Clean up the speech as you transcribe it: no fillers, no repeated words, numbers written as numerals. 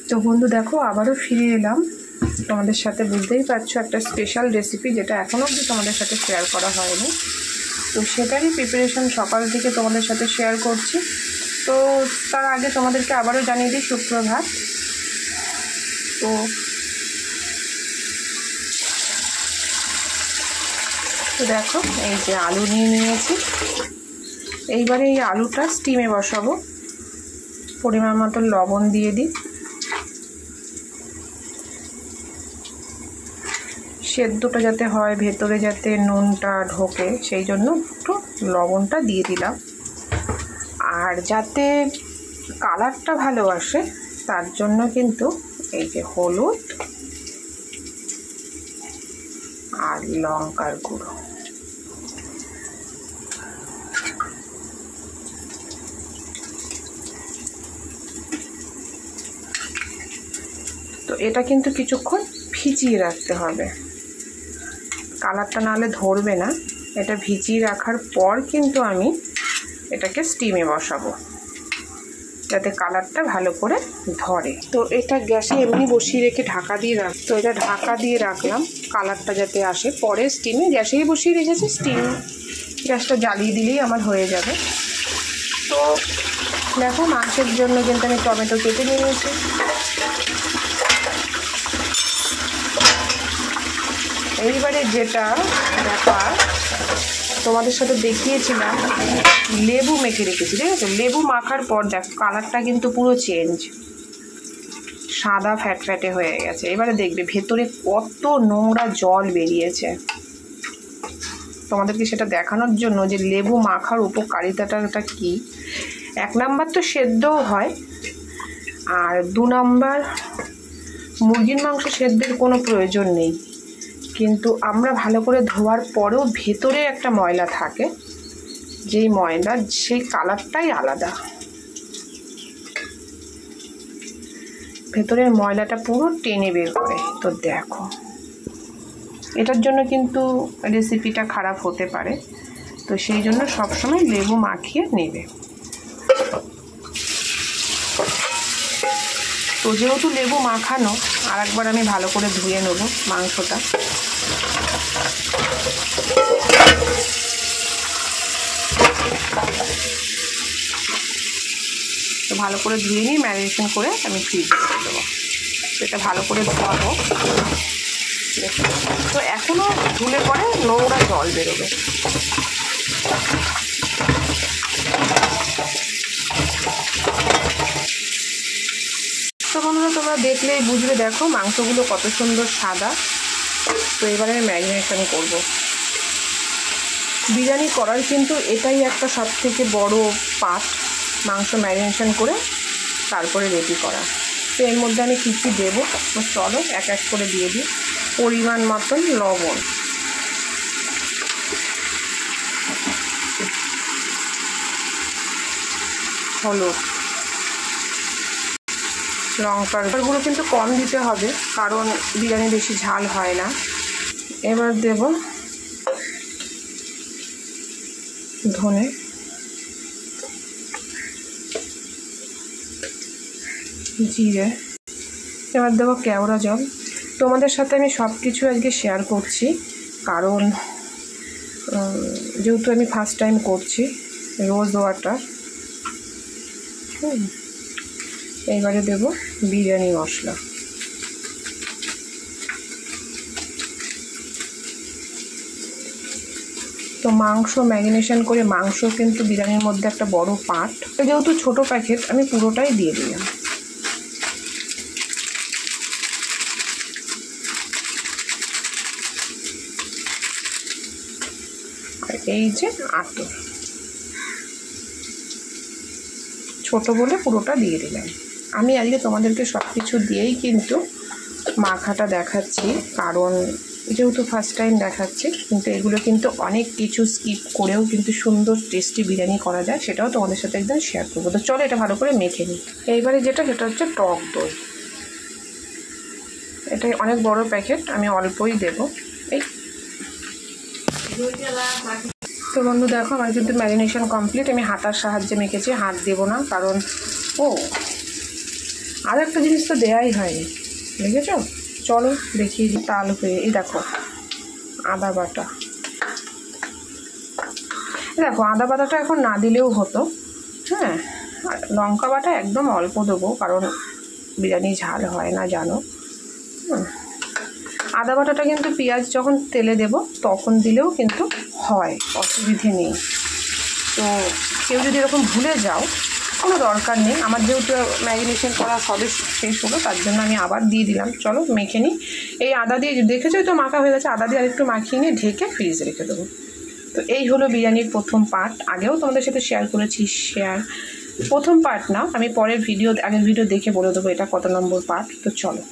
তো বন্ধু দেখো আবারও ফিরে এলাম তোমাদের সাথে। বুঝতেই পারছো একটা স্পেশাল রেসিপি যেটা এখনও অবধি তোমাদের সাথে শেয়ার করা হয়নি। তো সেটারই প্রিপারেশন সকাল থেকে তোমাদের সাথে শেয়ার করছি। তো তার আগে তোমাদেরকে আবারও জানিয়ে দিই সুপ্রভাত। তো দেখো এই যে আলু নিয়ে নিয়েছি। এইবারে এই আলুটা স্টিমে বসাবো। পরিমাণ মতো লবণ দিয়ে দিই। সেদ্ধটা যাতে হয়, ভেতরে যাতে নুনটা ঢোকে সেই জন্য একটু লবণটা দিয়ে দিলাম। আর যাতে কালারটা ভালো আসে তার জন্য কিন্তু এই যে হলুদ আর লঙ্কার গুঁড়ো। তো এটা কিন্তু কিছুক্ষণ ভিজিয়ে রাখতে হবে, কালারটা নাহলে ধরবে না। এটা ভিজিয়ে রাখার পর কিন্তু আমি এটাকে স্টিমে বসাবো যাতে কালারটা ভালো করে ধরে। তো এটা গ্যাসে এমনি বসিয়ে রেখে ঢাকা দিয়ে তো এটা ঢাকা দিয়ে রাখলাম কালারটা যাতে আসে। পরে স্টিমে গ্যাসেই বসিয়ে রেখেছি, স্টিম গ্যাসটা জ্বালিয়ে দিলেই আমার হয়ে যাবে। তো দেখো মাংসের জন্য কিন্তু আমি টমেটো কেটে নিয়েছি। এইবারে যেটা ব্যাপার তোমাদের সাথে দেখিয়েছিলাম, লেবু মেখে রেখেছি, ঠিক আছে? লেবু মাখার পর দেখো কালারটা কিন্তু পুরো চেঞ্জ, সাদা ফ্যাটে হয়ে গেছে। এবারে দেখবে ভেতরে কত নোংরা জল বেরিয়েছে। তোমাদেরকে সেটা দেখানোর জন্য যে লেবু মাখার উপকারিতাটা কি। 1 নাম্বার তো সেদ্ধও হয়, আর 2 নাম্বার মুরগির মাংস সেদ্ধের কোনো প্রয়োজন নেই, কিন্তু আমরা ভালো করে ধোয়ার পরেও ভেতরে একটা ময়লা থাকে, যেই ময়লা সেই কালারটাই আলাদা। ভেতরের ময়লাটা পুরো টেনে বের করে। তো দেখো এটার জন্য কিন্তু রেসিপিটা খারাপ হতে পারে, তো সেই জন্য সবসময় লেবু মাখিয়ে নেবে। তো যেহেতু লেবু মাখানো, আর একবার আমি ভালো করে ধুয়ে নেব মাংসটা। তো ভালো করে ধুয়ে নিয়ে ম্যারিনেশন করে আমি ফ্রিজে রেখে দেবো। সেটা ভালো করে ধোয়াবো। তো এখনও ধুলে পরে নোংরা জল বেরোবে। তো বন্ধুরা তোমরা দেখলেই বুঝবে, দেখো মাংসগুলো কত সুন্দর সাদা। তো এবারে আমি ম্যারিনেশন করব। বিরিয়ানি করার কিন্তু এটাই একটা সবথেকে বড় পার্ট, মাংস ম্যারিনেশন করে তারপরে রেডি করা। তো এর মধ্যে আমি কী কী দেবো চলো এক এক করে দিয়ে দিই। পরিমাণ মতন লবণ, হলুদ, লঙ্কার গুঁড়ো কিন্তু কম দিতে হবে কারণ বিরিয়ানি বেশি ঝাল হয় না। এবার দেব ধনে, জিরে। এবার দেবো কেওড়া জল। তোমাদের সাথে আমি সব কিছু আজকে শেয়ার করছি কারণ যেহেতু আমি ফার্স্ট টাইম করছি। Rose water. এইবারে দেব বিরিয়ানি মশলা। তো মাংস ম্যারিনেশন করে মাংস কিন্তু বিরিয়ানির মধ্যে একটা বড় পার্ট, যেহেতু ছোট প্যাকেট আমি পুরোটাই দিয়ে দিলাম। আর এই যে আতর, ছোট বলে পুরোটা দিয়ে দিলাম। আমি আজকে তোমাদেরকে সব কিছু দিয়েই কিন্তু মাখাটা দেখাচ্ছি কারণ যেহেতু ফার্স্ট টাইম দেখাচ্ছি, কিন্তু এগুলো কিন্তু অনেক কিছু স্কিপ করেও কিন্তু সুন্দর টেস্টি বিরিয়ানি করা যায়, সেটাও তোমাদের সাথে একদম শেয়ার করবো। তো চলো এটা ভালো করে মেখে নিই। এইবারে সেটা হচ্ছে টক দই। এটাই অনেক বড় প্যাকেট, আমি অল্পই দেবো। এই তো বন্ধু দেখো আমার কিন্তু ম্যারিনেশন কমপ্লিট। আমি হাতার সাহায্যে মেখেছি, হাত দেবো না কারণ আর একটা জিনিস তো দেয়াই হয়নি, দেখেছ? চলো দেখিয়ে দিই। তাল হয়ে এই দেখো আদা বাটা, দেখো আদা বাটাটা এখন না দিলেও হতো, হ্যাঁ। আর লঙ্কা বাটা একদম অল্প দেবো, কারণ বিরিয়ানি ঝাল হয় না জানো। আদা বাটাটা কিন্তু পেঁয়াজ যখন তেলে দেব তখন দিলেও কিন্তু হয়, অসুবিধে নেই। তো কেউ যদি এরকম ভুলে যাও কোনো দরকার নেই, আমার যেহেতু ম্যারিনেশন করা সবে শেষ হলো তার জন্য আমি আবার দিয়ে দিলাম। চলো মেখে নিই। এই আদা দিয়ে দেখেছোই তো মাখা হয়ে গেছে, আদা দিয়ে আরেকটু মাখিয়ে নিয়ে ঢেকে ফ্রিজে রেখে দেবো। তো এই হলো বিরিয়ানির প্রথম পার্ট। আগেও তোমাদের সাথে শেয়ার করেছি, প্রথম পার্ট না, আমি পরের আগের ভিডিও দেখে বলে দেবো এটা কত নম্বর পার্ট। তো চলো।